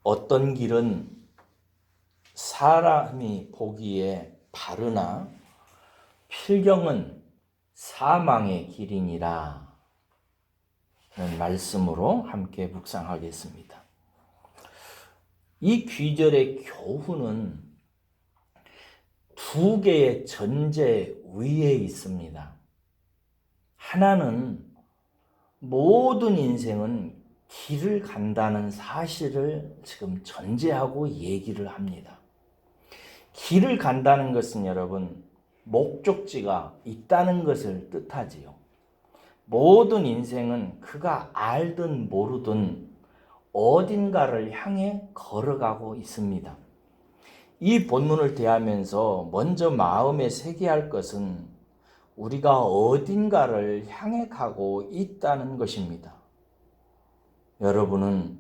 어떤 길은 사람이 보기에 바르나 필경은 사망의 길이니라 는 말씀으로 함께 묵상하겠습니다. 이 귀절의 교훈은 두 개의 전제 위에 있습니다. 하나는 모든 인생은 길을 간다는 사실을 지금 전제하고 얘기를 합니다. 길을 간다는 것은 여러분 목적지가 있다는 것을 뜻하지요. 모든 인생은 그가 알든 모르든 어딘가를 향해 걸어가고 있습니다. 이 본문을 대하면서 먼저 마음에 새겨야 할 것은 우리가 어딘가를 향해 가고 있다는 것입니다. 여러분은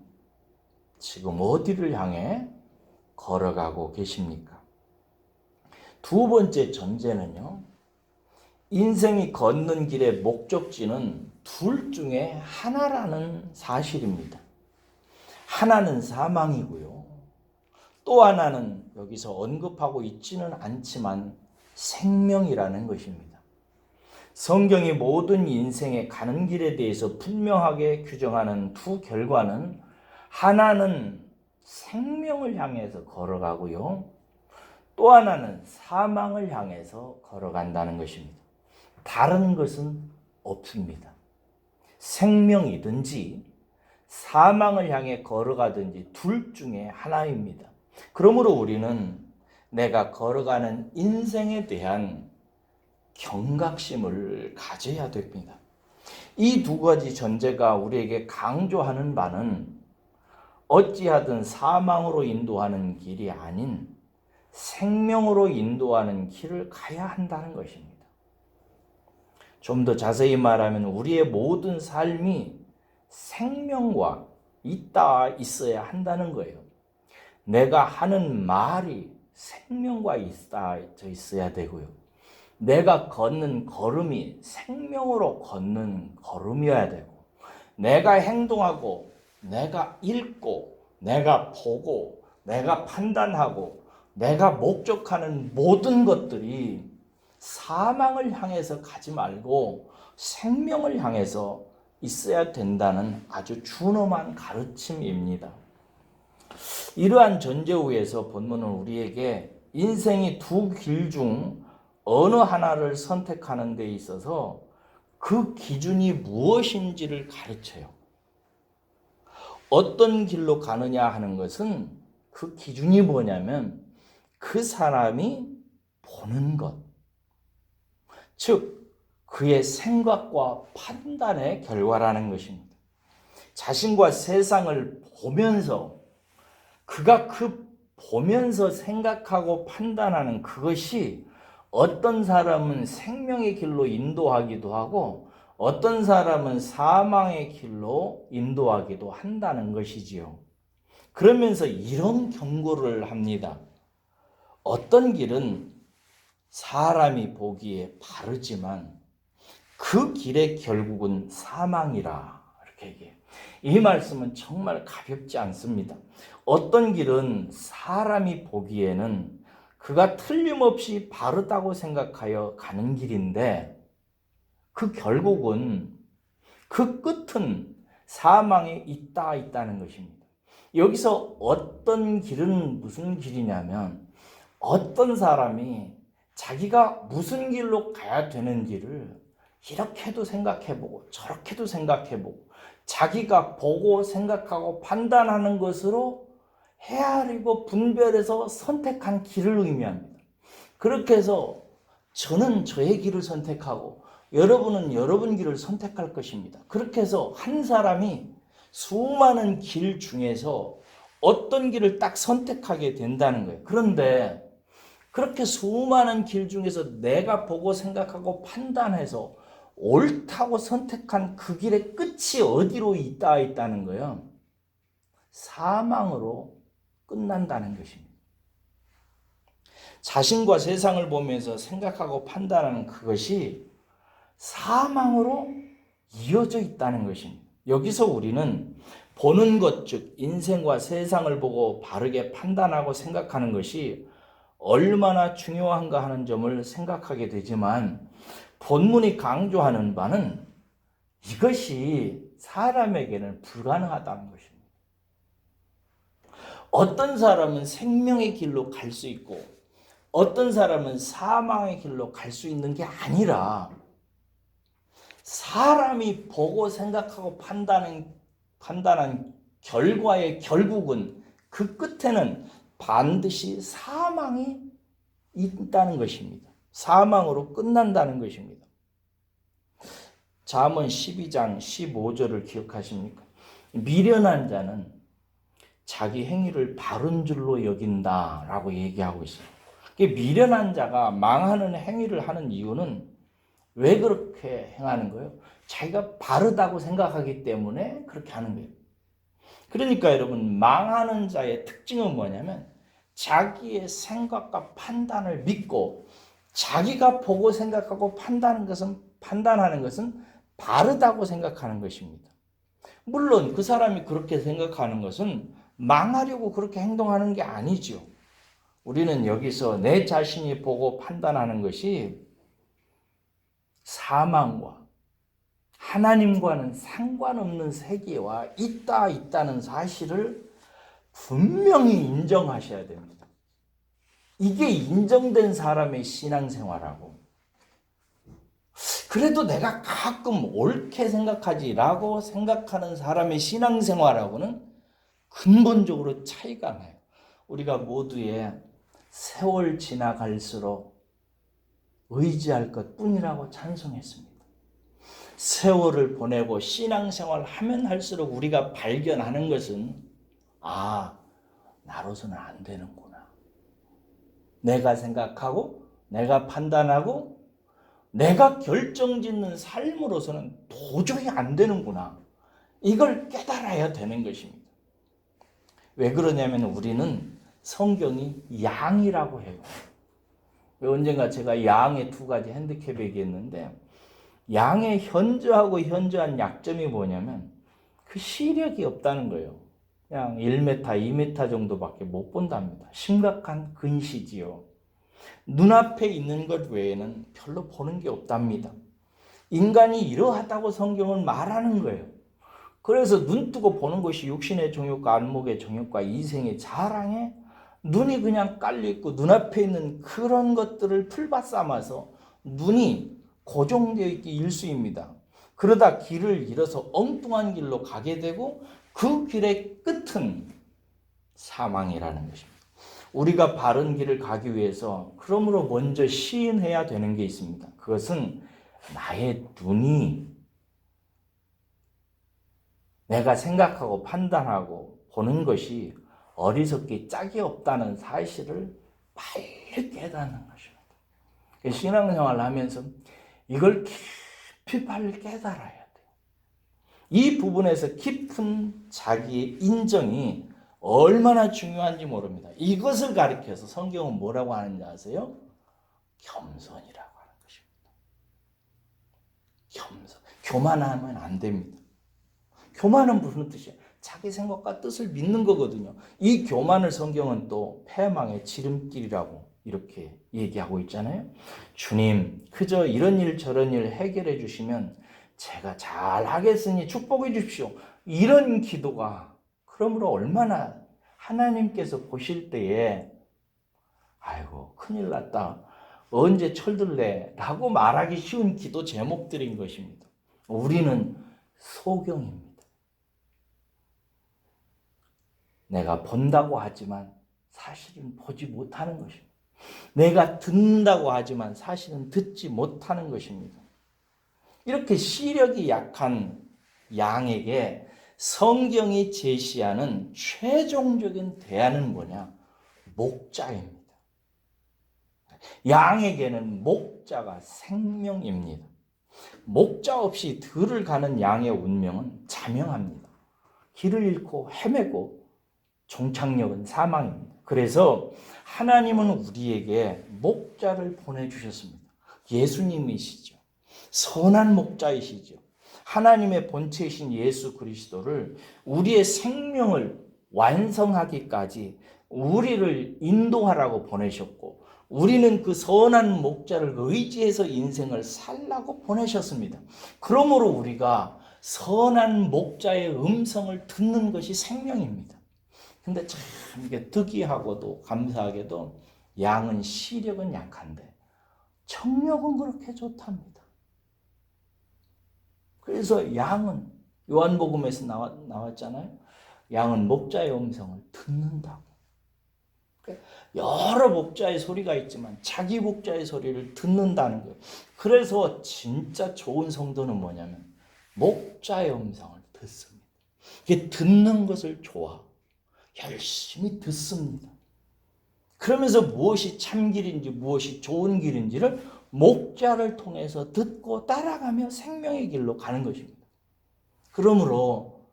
지금 어디를 향해 걸어가고 계십니까? 두 번째 전제는요, 인생이 걷는 길의 목적지는 둘 중에 하나라는 사실입니다. 하나는 사망이고요. 또 하나는 여기서 언급하고 있지는 않지만 생명이라는 것입니다. 성경이 모든 인생의 가는 길에 대해서 분명하게 규정하는 두 결과는 하나는 생명을 향해서 걸어가고요. 또 하나는 사망을 향해서 걸어간다는 것입니다. 다른 것은 없습니다. 생명이든지 사망을 향해 걸어가든지 둘 중에 하나입니다. 그러므로 우리는 내가 걸어가는 인생에 대한 경각심을 가져야 됩니다. 이 두 가지 전제가 우리에게 강조하는 바는 어찌하든 사망으로 인도하는 길이 아닌 생명으로 인도하는 길을 가야 한다는 것입니다. 좀 더 자세히 말하면 우리의 모든 삶이 생명과 있어야 한다는 거예요. 내가 하는 말이 생명과 있어야 되고요. 내가 걷는 걸음이 생명으로 걷는 걸음이어야 되고, 내가 행동하고, 내가 읽고, 내가 보고, 내가 판단하고, 내가 목적하는 모든 것들이 사망을 향해서 가지 말고 생명을 향해서 있어야 된다는 아주 준엄한 가르침입니다. 이러한 전제 위에서 본문은 우리에게 인생이 두 길 중 어느 하나를 선택하는 데 있어서 그 기준이 무엇인지를 가르쳐요. 어떤 길로 가느냐 하는 것은 그 기준이 뭐냐면 그 사람이 보는 것, 즉 그의 생각과 판단의 결과라는 것입니다. 자신과 세상을 보면서 그가 보면서 생각하고 판단하는 그것이 어떤 사람은 생명의 길로 인도하기도 하고 어떤 사람은 사망의 길로 인도하기도 한다는 것이지요. 그러면서 이런 경고를 합니다. 어떤 길은 사람이 보기에 바르지만 그 길의 결국은 사망이라 이렇게 얘기해요. 이 말씀은 정말 가볍지 않습니다. 어떤 길은 사람이 보기에는 그가 틀림없이 바르다고 생각하여 가는 길인데 그 결국은 그 끝은 사망에 있다는 것입니다. 여기서 어떤 길은 무슨 길이냐면 어떤 사람이 자기가 무슨 길로 가야 되는지를 이렇게도 생각해보고 저렇게도 생각해보고 자기가 보고 생각하고 판단하는 것으로 헤아리고 분별해서 선택한 길을 의미합니다. 그렇게 해서 저는 저의 길을 선택하고 여러분은 여러분 길을 선택할 것입니다. 그렇게 해서 한 사람이 수많은 길 중에서 어떤 길을 딱 선택하게 된다는 거예요. 그런데 그렇게 수많은 길 중에서 내가 보고 생각하고 판단해서 옳다고 선택한 그 길의 끝이 어디로 있다는 거예요? 사망으로 끝난다는 것입니다. 자신과 세상을 보면서 생각하고 판단하는 그것이 사망으로 이어져 있다는 것입니다. 여기서 우리는 보는 것, 즉 인생과 세상을 보고 바르게 판단하고 생각하는 것이 얼마나 중요한가 하는 점을 생각하게 되지만, 본문이 강조하는 바는 이것이 사람에게는 불가능하다는 것입니다. 어떤 사람은 생명의 길로 갈 수 있고 어떤 사람은 사망의 길로 갈 수 있는 게 아니라, 사람이 보고 생각하고 판단한 결과의 결국은 그 끝에는 반드시 사망이 있다는 것입니다. 사망으로 끝난다는 것입니다. 잠언 12장 15절을 기억하십니까? 미련한 자는 자기 행위를 바른 줄로 여긴다라고 얘기하고 있어요. 미련한 자가 망하는 행위를 하는 이유는 왜 그렇게 행하는 거예요? 자기가 바르다고 생각하기 때문에 그렇게 하는 거예요. 그러니까 여러분, 망하는 자의 특징은 뭐냐면 자기의 생각과 판단을 믿고 자기가 보고 생각하고 판단하는 것은 바르다고 생각하는 것입니다. 물론 그 사람이 그렇게 생각하는 것은 망하려고 그렇게 행동하는 게 아니죠. 우리는 여기서 내 자신이 보고 판단하는 것이 사망과 하나님과는 상관없는 세계와 있다는 사실을 분명히 인정하셔야 됩니다. 이게 인정된 사람의 신앙생활하고, 그래도 내가 가끔 옳게 생각하지라고 생각하는 사람의 신앙생활하고는 근본적으로 차이가 나요. 우리가 모두의 세월 지나갈수록 의지할 것뿐이라고 찬송했습니다. 세월을 보내고 신앙생활 하면 할수록 우리가 발견하는 것은, 나로서는 안 되는구나. 내가 생각하고 내가 판단하고 내가 결정짓는 삶으로서는 도저히 안 되는구나. 이걸 깨달아야 되는 것입니다. 왜 그러냐면 우리는 성경이 양이라고 해요. 언젠가 제가 양의 두 가지 핸디캡 얘기했는데, 양의 현저한 약점이 뭐냐면 그 시력이 없다는 거예요. 그냥 1m, 2m 정도밖에 못 본답니다. 심각한 근시지요. 눈앞에 있는 것 외에는 별로 보는 게 없답니다. 인간이 이러하다고 성경은 말하는 거예요. 그래서 눈 뜨고 보는 것이 육신의 정욕과 안목의 정욕과 이생의 자랑에 눈이 그냥 깔려있고 눈앞에 있는 그런 것들을 풀밭 삼아서 눈이 고정되어 있기 일쑤입니다. 그러다 길을 잃어서 엉뚱한 길로 가게 되고 그 길의 끝은 사망이라는 것입니다. 우리가 바른 길을 가기 위해서 그러므로 먼저 시인해야 되는 게 있습니다. 그것은 나의 눈이 내가 생각하고 판단하고 보는 것이 어리석기 짝이 없다는 사실을 빨리 깨닫는 것입니다. 신앙생활을 하면서 이걸 깊이 빨리 깨달아야 돼요. 이 부분에서 깊은 자기의 인정이 얼마나 중요한지 모릅니다. 이것을 가리켜서 성경은 뭐라고 하는지 아세요? 겸손이라고 하는 것입니다. 겸손. 교만하면 안 됩니다. 교만은 무슨 뜻이에요? 자기 생각과 뜻을 믿는 거거든요. 이 교만을 성경은 또 패망의 지름길이라고 이렇게 얘기하고 있잖아요. 주님, 그저 이런 일 저런 일 해결해 주시면 제가 잘 하겠으니 축복해 주십시오. 이런 기도가 그러므로 얼마나 하나님께서 보실 때에 아이고 큰일 났다. 언제 철들래? 라고 말하기 쉬운 기도 제목들인 것입니다. 우리는 소경입니다. 내가 본다고 하지만 사실은 보지 못하는 것입니다. 내가 듣는다고 하지만 사실은 듣지 못하는 것입니다. 이렇게 시력이 약한 양에게 성경이 제시하는 최종적인 대안은 뭐냐? 목자입니다. 양에게는 목자가 생명입니다. 목자 없이 들을 가는 양의 운명은 자명합니다. 길을 잃고 헤매고 종착역은 사망입니다. 그래서 하나님은 우리에게 목자를 보내주셨습니다. 예수님이시죠. 선한 목자이시죠. 하나님의 본체이신 예수 그리스도를 우리의 생명을 완성하기까지 우리를 인도하라고 보내셨고, 우리는 그 선한 목자를 의지해서 인생을 살라고 보내셨습니다. 그러므로 우리가 선한 목자의 음성을 듣는 것이 생명입니다. 근데 참 이게 특이하고도 감사하게도 양은 시력은 약한데 청력은 그렇게 좋답니다. 그래서 양은 요한복음에서 나왔잖아요. 양은 목자의 음성을 듣는다고. 여러 목자의 소리가 있지만 자기 목자의 소리를 듣는다는 거예요. 그래서 진짜 좋은 성도는 뭐냐면 목자의 음성을 듣습니다. 이게 듣는 것을 좋아. 열심히 듣습니다. 그러면서 무엇이 참길인지 무엇이 좋은 길인지를 목자를 통해서 듣고 따라가며 생명의 길로 가는 것입니다. 그러므로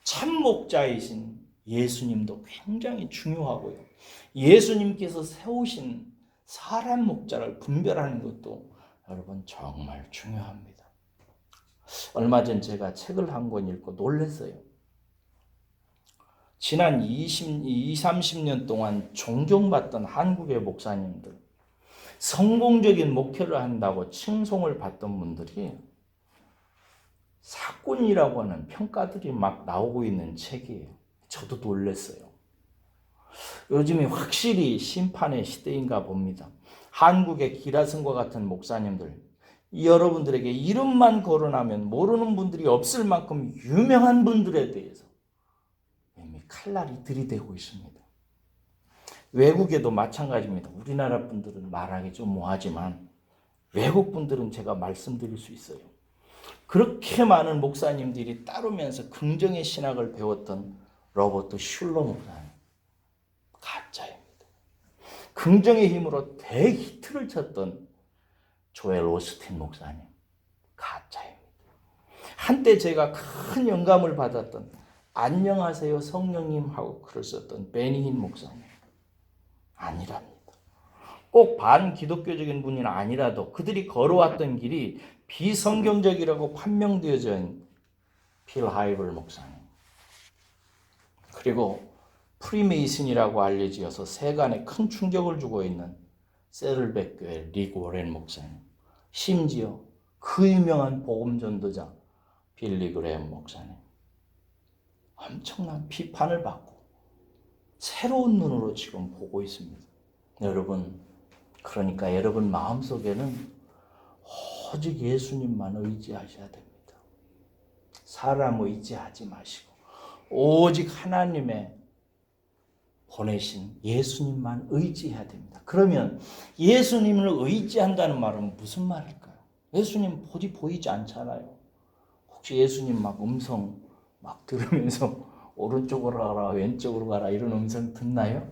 참 목자이신 예수님도 굉장히 중요하고요. 예수님께서 세우신 사람 목자를 분별하는 것도 여러분 정말 중요합니다. 얼마 전 제가 책을 한 권 읽고 놀랐어요. 지난 30년 동안 존경받던 한국의 목사님들, 성공적인 목회를 한다고 칭송을 받던 분들이 사꾼이라고 하는 평가들이 막 나오고 있는 책이에요. 저도 놀랐어요. 요즘이 확실히 심판의 시대인가 봅니다. 한국의 기라성과 같은 목사님들, 여러분들에게 이름만 거론하면 모르는 분들이 없을 만큼 유명한 분들에 대해서 이미 칼날이 들이대고 있습니다. 외국에도 마찬가지입니다. 우리나라 분들은 말하기 좀 뭐하지만 외국 분들은 제가 말씀드릴 수 있어요. 그렇게 많은 목사님들이 따르면서 긍정의 신학을 배웠던 로버트 슐러 목사님, 가짜입니다. 긍정의 힘으로 대히트를 쳤던 조엘 오스틴 목사님, 가짜입니다. 한때 제가 큰 영감을 받았던 안녕하세요 성령님 하고 글을 썼던 베니힌 목사님, 아니랍니다. 꼭 반기독교적인 분이 아니라도 그들이 걸어왔던 길이 비성경적이라고 판명되어져 있는 필 하이벌 목사님, 그리고 프리메이슨이라고 알려지어서 세간에 큰 충격을 주고 있는 세를백 교회 릭 워렌 목사님, 심지어 그 유명한 복음 전도자 빌리 그레엄 목사님, 엄청난 비판을 받고 새로운 눈으로 지금 보고 있습니다. 여러분, 그러니까 여러분 마음속에는 오직 예수님만 의지하셔야 됩니다. 사람 의지하지 마시고 오직 하나님의 보내신 예수님만 의지해야 됩니다. 그러면 예수님을 의지한다는 말은 무슨 말일까요? 예수님 보이지 않잖아요. 혹시 예수님 막 음성 막 들으면서 오른쪽으로 가라 왼쪽으로 가라 이런 음성 듣나요?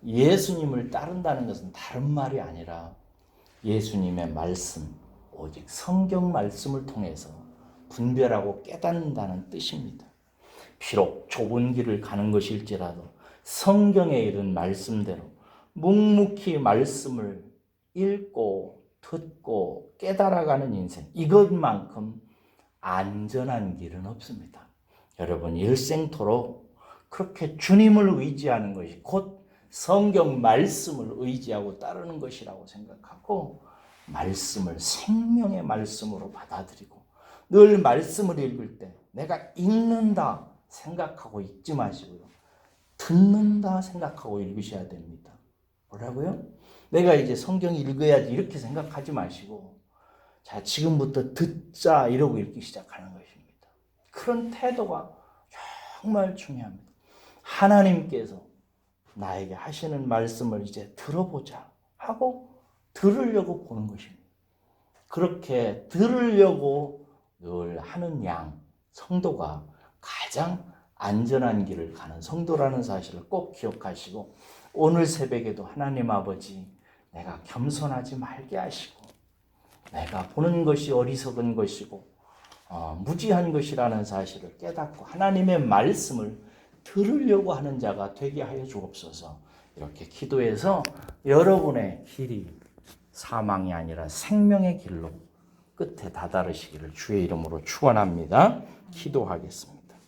예수님을 따른다는 것은 다른 말이 아니라 예수님의 말씀, 오직 성경 말씀을 통해서 분별하고 깨닫는다는 뜻입니다. 비록 좁은 길을 가는 것일지라도 성경에 이른 말씀대로 묵묵히 말씀을 읽고 듣고 깨달아가는 인생, 이것만큼 안전한 길은 없습니다. 여러분, 일생토록 그렇게 주님을 의지하는 것이 곧 성경 말씀을 의지하고 따르는 것이라고 생각하고 말씀을 생명의 말씀으로 받아들이고 늘 말씀을 읽을 때 내가 읽는다 생각하고 읽지 마시고요. 듣는다 생각하고 읽으셔야 됩니다. 뭐라고요? 내가 이제 성경 읽어야지 이렇게 생각하지 마시고 자, 지금부터 듣자 이러고 읽기 시작하는 것입니다. 그런 태도가 정말 중요합니다. 하나님께서 나에게 하시는 말씀을 이제 들어보자 하고 들으려고 보는 것입니다. 그렇게 들으려고 늘 하는 양, 성도가 가장 안전한 길을 가는 성도라는 사실을 꼭 기억하시고 오늘 새벽에도 하나님 아버지 내가 겸손하지 말게 하시고 내가 보는 것이 어리석은 것이고 무지한 것이라는 사실을 깨닫고 하나님의 말씀을 들으려고 하는 자가 되게 하여 주옵소서. 이렇게 기도해서 여러분의 길이 사망이 아니라 생명의 길로 끝에 다다르시기를 주의 이름으로 축원합니다. 기도하겠습니다.